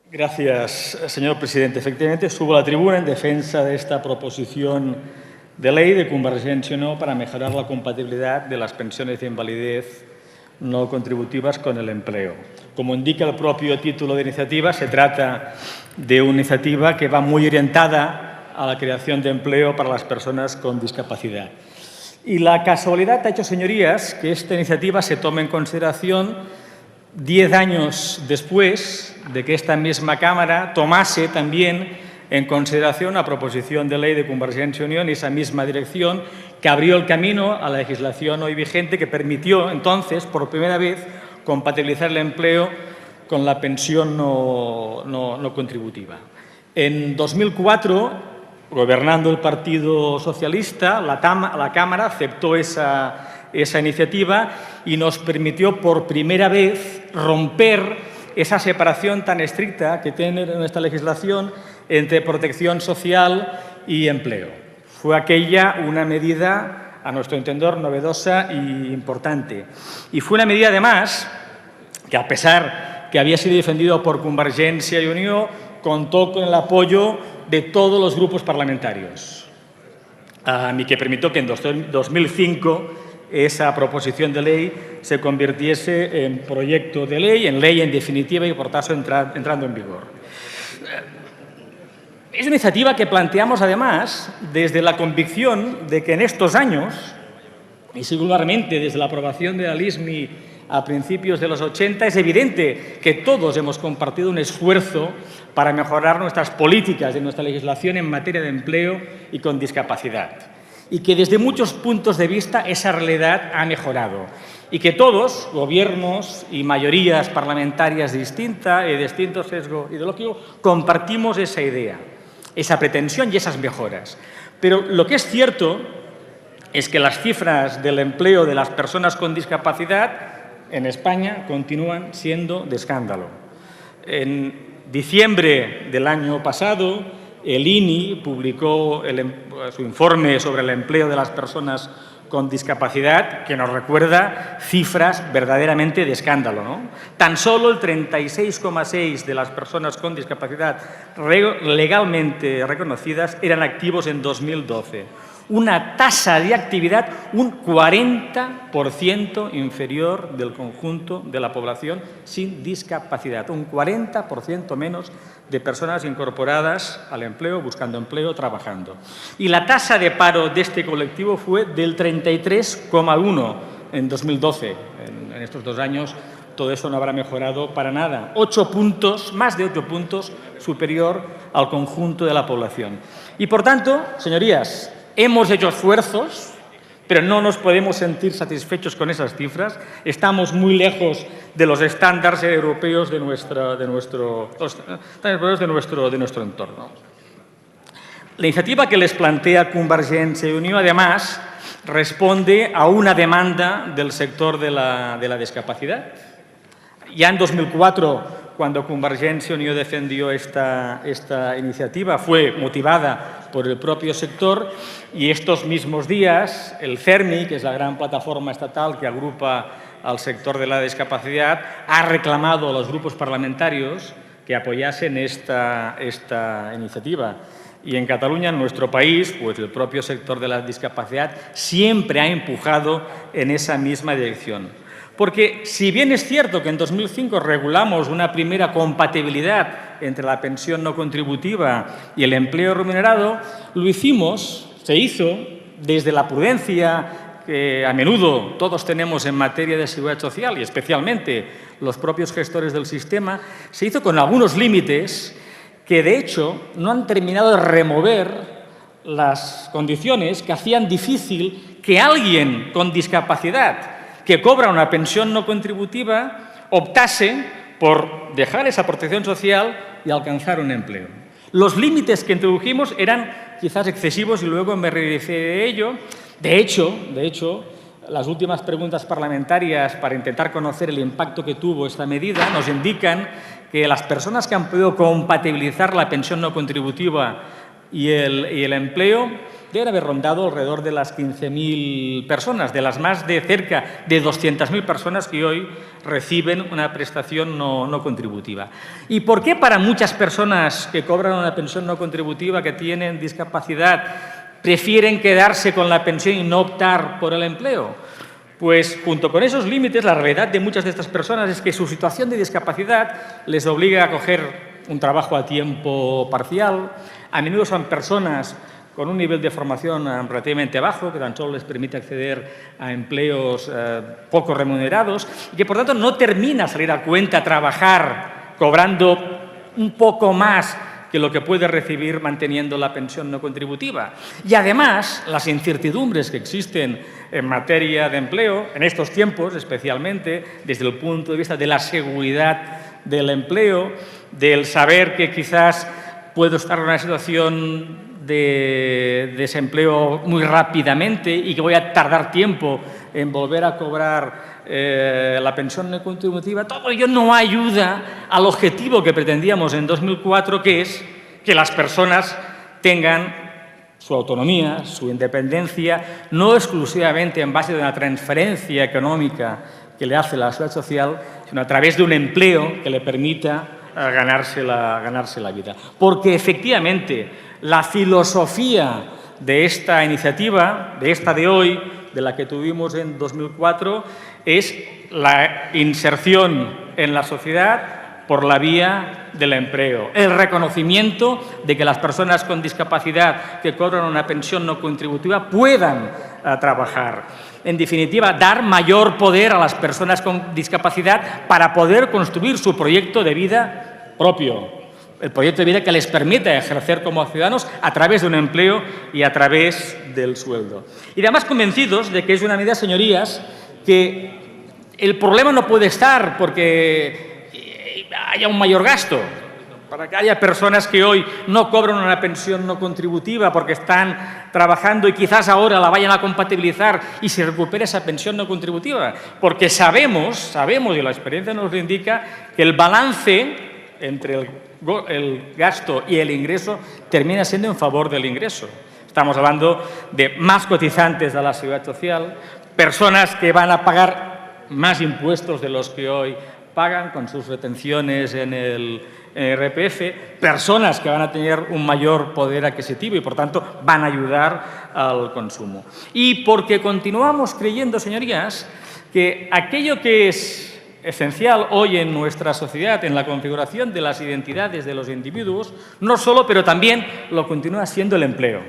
Gracias, señor presidente. Efectivamente, subo a la tribuna en defensa de esta proposición de ley de Convergencia y Unió para mejorar la compatibilidad de las pensiones de invalidez no contributivas con el empleo. Como indica el propio título de iniciativa, se trata de una iniciativa que va muy orientada a la creación de empleo para las personas con discapacidad. Y la casualidad ha hecho, señorías, que esta iniciativa se tome en consideración 10 años después de que esta misma Cámara tomase también en consideración la proposición de ley de Convergencia y Unió en esa misma dirección, que abrió el camino a la legislación hoy vigente, que permitió entonces, por primera vez, compatibilizar el empleo con la pensión no contributiva. En 2004, gobernando el Partido Socialista, la Cámara aceptó esa iniciativa y nos permitió por primera vez romper esa separación tan estricta que tiene nuestra legislación entre protección social y empleo. Fue aquella una medida, a nuestro entender, novedosa e importante. Y fue una medida, además, que a pesar que había sido defendido por Convergencia y Unió, contó con el apoyo de todos los grupos parlamentarios, y que permitió que en 2005 esa proposición de ley se convirtiese en proyecto de ley, en ley en definitiva y, por tanto, entrando en vigor. Es una iniciativa que planteamos, además, desde la convicción de que en estos años, y singularmente desde la aprobación de la LISMI a principios de los 80, es evidente que todos hemos compartido un esfuerzo para mejorar nuestras políticas de nuestra legislación en materia de empleo y con discapacidad. Y que desde muchos puntos de vista esa realidad ha mejorado. Y que todos, gobiernos y mayorías parlamentarias de distinto sesgo ideológico, compartimos esa idea, esa pretensión y esas mejoras. Pero lo que es cierto es que las cifras del empleo de las personas con discapacidad en España continúan siendo de escándalo. En diciembre del año pasado, el INI publicó su informe sobre el empleo de las personas con discapacidad, que nos recuerda cifras verdaderamente de escándalo, ¿no? Tan solo el 36,6% de las personas con discapacidad legalmente reconocidas eran activos en 2012. Una tasa de actividad un 40% inferior del conjunto de la población sin discapacidad, un 40% menos de personas incorporadas al empleo, buscando empleo, trabajando. Y la tasa de paro de este colectivo fue del 33,1% en 2012. En estos 2 años todo eso no habrá mejorado para nada. 8 puntos, más de 8 puntos superior al conjunto de la población. Y, por tanto, señorías, hemos hecho esfuerzos, pero no nos podemos sentir satisfechos con esas cifras. Estamos muy lejos de los estándares europeos de nuestro entorno. La iniciativa que les plantea Convergencia y Unió, además, responde a una demanda del sector de la discapacidad. Ya en 2004, cuando Convergencia y Unió defendió esta iniciativa, fue motivada por el propio sector, y estos mismos días el CERMI, que es la gran plataforma estatal que agrupa al sector de la discapacidad, ha reclamado a los grupos parlamentarios que apoyasen esta iniciativa. Y en Cataluña, en nuestro país, pues el propio sector de la discapacidad siempre ha empujado en esa misma dirección. Porque, si bien es cierto que en 2005 regulamos una primera compatibilidad entre la pensión no contributiva y el empleo remunerado, se hizo desde la prudencia que a menudo todos tenemos en materia de seguridad social, y especialmente los propios gestores del sistema, se hizo con algunos límites que, de hecho, no han terminado de remover las condiciones que hacían difícil que alguien con discapacidad que cobra una pensión no contributiva optase por dejar esa protección social y alcanzar un empleo. Los límites que introdujimos eran quizás excesivos y luego me referiré de ello. De hecho, las últimas preguntas parlamentarias para intentar conocer el impacto que tuvo esta medida nos indican que las personas que han podido compatibilizar la pensión no contributiva y el empleo deben haber rondado alrededor de las 15.000 personas, de las más de cerca de 200.000 personas que hoy reciben una prestación no contributiva. ¿Y por qué para muchas personas que cobran una pensión no contributiva, que tienen discapacidad, prefieren quedarse con la pensión y no optar por el empleo? Pues junto con esos límites, la realidad de muchas de estas personas es que su situación de discapacidad les obliga a coger un trabajo a tiempo parcial. A menudo son personas con un nivel de formación relativamente bajo, que tan solo les permite acceder a empleos poco remunerados, y que por tanto no termina a salir a cuenta trabajar cobrando un poco más que lo que puede recibir manteniendo la pensión no contributiva. Y además, las incertidumbres que existen en materia de empleo, en estos tiempos especialmente, desde el punto de vista de la seguridad del empleo, del saber que quizás puedo estar en una situación de desempleo muy rápidamente y que voy a tardar tiempo en volver a cobrar la pensión no contributiva, todo ello no ayuda al objetivo que pretendíamos en 2004, que es que las personas tengan su autonomía, su independencia, no exclusivamente en base de una transferencia económica que le hace la seguridad social, sino a través de un empleo que le permita ganarse la vida. Porque efectivamente la filosofía de esta iniciativa, de hoy, de la que tuvimos en 2004, es la inserción en la sociedad por la vía del empleo, el reconocimiento de que las personas con discapacidad que cobran una pensión no contributiva puedan trabajar. En definitiva, dar mayor poder a las personas con discapacidad para poder construir su proyecto de vida propio, el proyecto de vida que les permita ejercer como ciudadanos a través de un empleo y a través del sueldo. Y además convencidos de que es una medida, señorías, que el problema no puede estar porque haya un mayor gasto, para que haya personas que hoy no cobran una pensión no contributiva porque están trabajando y quizás ahora la vayan a compatibilizar y se recupere esa pensión no contributiva. Porque sabemos, y la experiencia nos lo indica, que el balance entre el gasto y el ingreso termina siendo en favor del ingreso. Estamos hablando de más cotizantes de la seguridad social, personas que van a pagar más impuestos de los que hoy pagan con sus retenciones en el IRPF, personas que van a tener un mayor poder adquisitivo y, por tanto, van a ayudar al consumo. Y porque continuamos creyendo, señorías, que aquello que es esencial hoy en nuestra sociedad, en la configuración de las identidades de los individuos, no solo, pero también lo continúa siendo el empleo.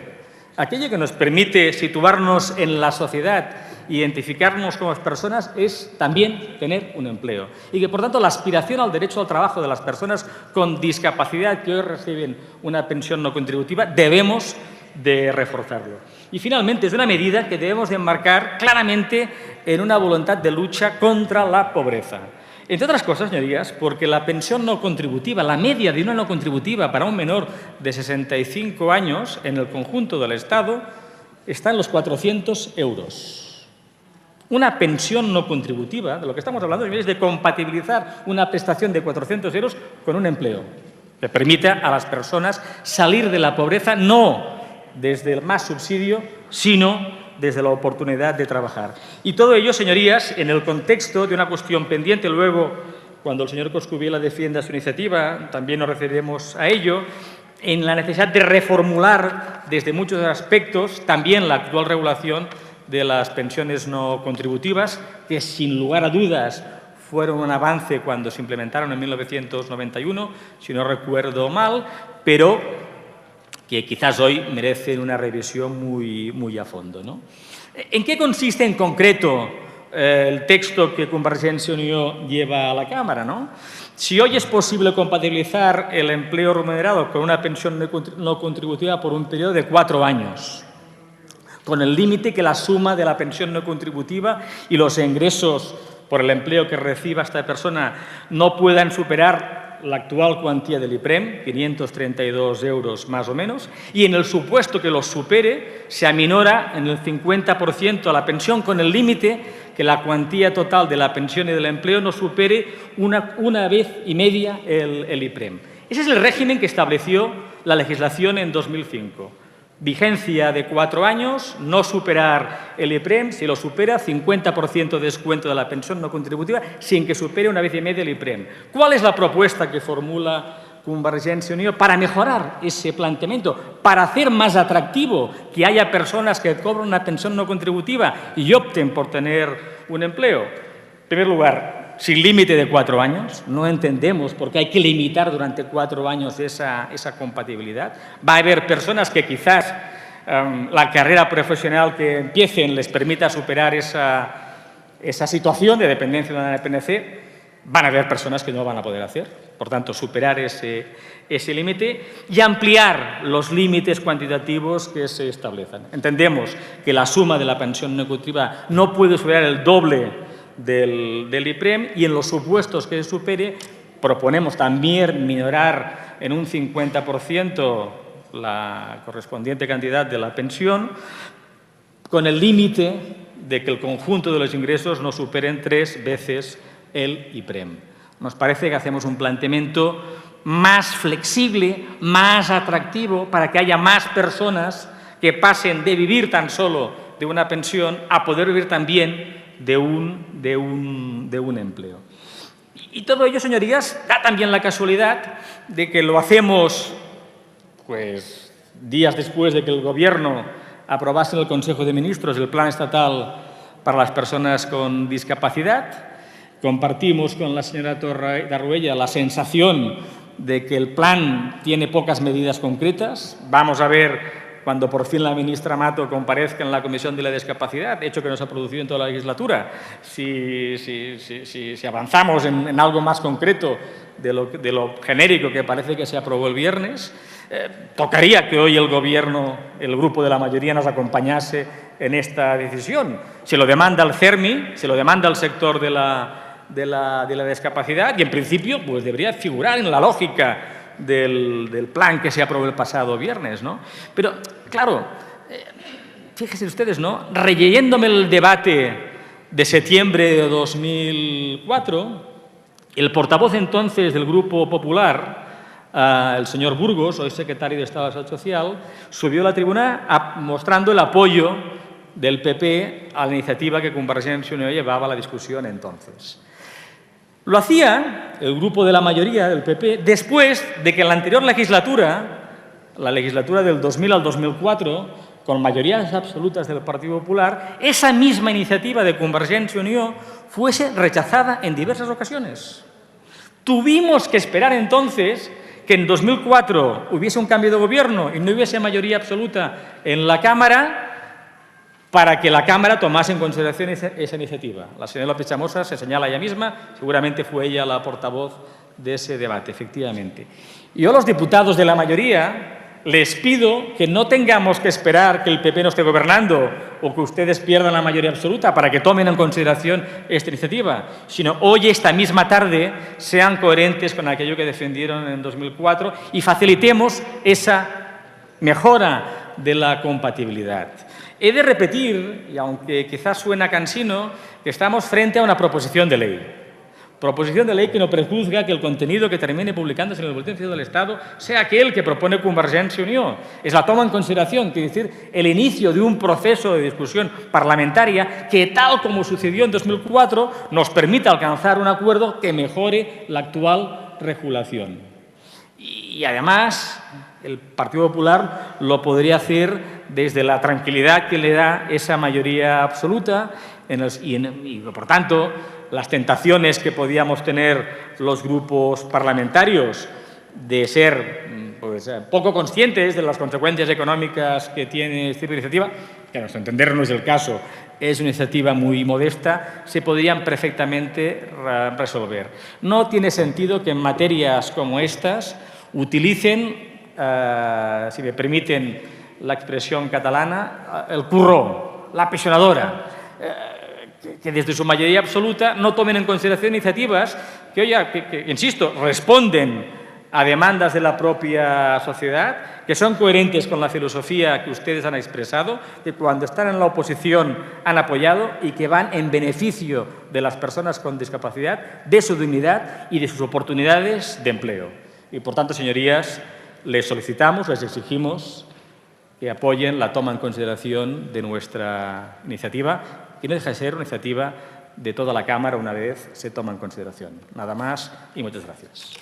Aquello que nos permite situarnos en la sociedad, identificarnos como personas, es también tener un empleo. Y que, por tanto, la aspiración al derecho al trabajo de las personas con discapacidad que hoy reciben una pensión no contributiva, debemos de reforzarlo. Y, finalmente, es una medida que debemos de enmarcar claramente en una voluntad de lucha contra la pobreza. Entre otras cosas, señorías, porque la pensión no contributiva, la media de una no contributiva para un menor de 65 años en el conjunto del Estado está en los 400 euros. Una pensión no contributiva, de lo que estamos hablando, es de compatibilizar una prestación de 400 euros con un empleo que permita a las personas salir de la pobreza no desde el más subsidio, sino desde la oportunidad de trabajar. Y todo ello, señorías, en el contexto de una cuestión pendiente. Luego, cuando el señor Coscubiela defienda su iniciativa, también nos referiremos a ello, en la necesidad de reformular desde muchos aspectos también la actual regulación de las pensiones no contributivas, que sin lugar a dudas fueron un avance cuando se implementaron en 1991, si no recuerdo mal, pero que quizás hoy merecen una revisión muy a fondo, ¿no? ¿En qué consiste en concreto el texto que Convergencia y Unió lleva a la Cámara, ¿no? Si hoy es posible compatibilizar el empleo remunerado con una pensión no contributiva por un periodo de 4 años, con el límite que la suma de la pensión no contributiva y los ingresos por el empleo que reciba esta persona no puedan superar la actual cuantía del IPREM, 532 euros más o menos, y en el supuesto que los supere, se aminora en el 50% a la pensión, con el límite que la cuantía total de la pensión y del empleo no supere una vez y media el IPREM. Ese es el régimen que estableció la legislación en 2005. Vigencia de 4 años, no superar el IPREM, si lo supera, 50% de descuento de la pensión no contributiva, sin que supere una vez y media el IPREM. ¿Cuál es la propuesta que formula Convergència i Unió para mejorar ese planteamiento, para hacer más atractivo que haya personas que cobran una pensión no contributiva y opten por tener un empleo? En primer lugar, sin límite de 4 años, no entendemos por qué hay que limitar durante 4 años esa compatibilidad. Va a haber personas que quizás la carrera profesional que empiecen les permita superar esa situación de dependencia de una dependencia. Van a haber personas que no lo van a poder hacer. Por tanto, superar ese límite y ampliar los límites cuantitativos que se establezcan. Entendemos que la suma de la pensión no contributiva no puede superar el doble del IPREM y en los supuestos que se supere proponemos también minorar en un 50% la correspondiente cantidad de la pensión con el límite de que el conjunto de los ingresos no superen 3 veces el IPREM. Nos parece que hacemos un planteamiento más flexible, más atractivo para que haya más personas que pasen de vivir tan solo de una pensión a poder vivir también de un empleo. Y todo ello, señorías, da también la casualidad de que lo hacemos pues, días después de que el Gobierno aprobase en el Consejo de Ministros el Plan Estatal para las personas con discapacidad. Compartimos con la señora Darruella la sensación de que el plan tiene pocas medidas concretas. Vamos a ver cuando por fin la ministra Mato comparezca en la Comisión de la Discapacidad, hecho que nos ha producido en toda la legislatura, si avanzamos en algo más concreto de lo genérico que parece que se aprobó el viernes. Tocaría que hoy el Gobierno, el grupo de la mayoría, nos acompañase en esta decisión. Se lo demanda el CERMI, se lo demanda el sector de la discapacidad y, en principio, pues debería figurar en la lógica del plan que se aprobó el pasado viernes, ¿no? Pero, claro, fíjense ustedes, ¿no? Releyéndome el debate de septiembre de 2004, el portavoz entonces del Grupo Popular, el señor Burgos, hoy secretario de Estado de Salud Social, subió a la tribuna mostrando el apoyo del PP a la iniciativa que Convergència i Unió llevaba a la discusión entonces. Lo hacía el grupo de la mayoría del PP después de que en la anterior legislatura, la legislatura del 2000 al 2004, con mayorías absolutas del Partido Popular, esa misma iniciativa de Convergència i Unió fuese rechazada en diversas ocasiones. Tuvimos que esperar entonces que en 2004 hubiese un cambio de gobierno y no hubiese mayoría absoluta en la Cámara para que la Cámara tomase en consideración esa iniciativa. La señora López Chamosa se señala ella misma, seguramente fue ella la portavoz de ese debate, efectivamente. Y yo a los diputados de la mayoría les pido que no tengamos que esperar que el PP no esté gobernando o que ustedes pierdan la mayoría absoluta para que tomen en consideración esta iniciativa, sino hoy, esta misma tarde, sean coherentes con aquello que defendieron en 2004 y facilitemos esa mejora de la compatibilidad. He de repetir, y aunque quizás suena cansino, que estamos frente a una proposición de ley. Proposición de ley que no prejuzga que el contenido que termine publicándose en el Boletín Oficial del Estado sea aquel que propone Convergència i Unió. Es la toma en consideración, quiere decir, el inicio de un proceso de discusión parlamentaria que, tal como sucedió en 2004, nos permita alcanzar un acuerdo que mejore la actual regulación. Y además, el Partido Popular lo podría hacer desde la tranquilidad que le da esa mayoría absoluta y por tanto, las tentaciones que podíamos tener los grupos parlamentarios de ser pues, poco conscientes de las consecuencias económicas que tiene esta iniciativa, que a nuestro entender no es el caso, es una iniciativa muy modesta, se podrían perfectamente resolver. No tiene sentido que en materias como estas utilicen, si me permiten la expresión catalana, el curró, la pensionadora, que desde su mayoría absoluta no tomen en consideración iniciativas que, insisto, responden a demandas de la propia sociedad, que son coherentes con la filosofía que ustedes han expresado, que cuando están en la oposición han apoyado y que van en beneficio de las personas con discapacidad, de su dignidad y de sus oportunidades de empleo. Y, por tanto, señorías, les solicitamos, les exigimos que apoyen la toma en consideración de nuestra iniciativa, que no deja de ser una iniciativa de toda la Cámara una vez se toma en consideración. Nada más y muchas gracias.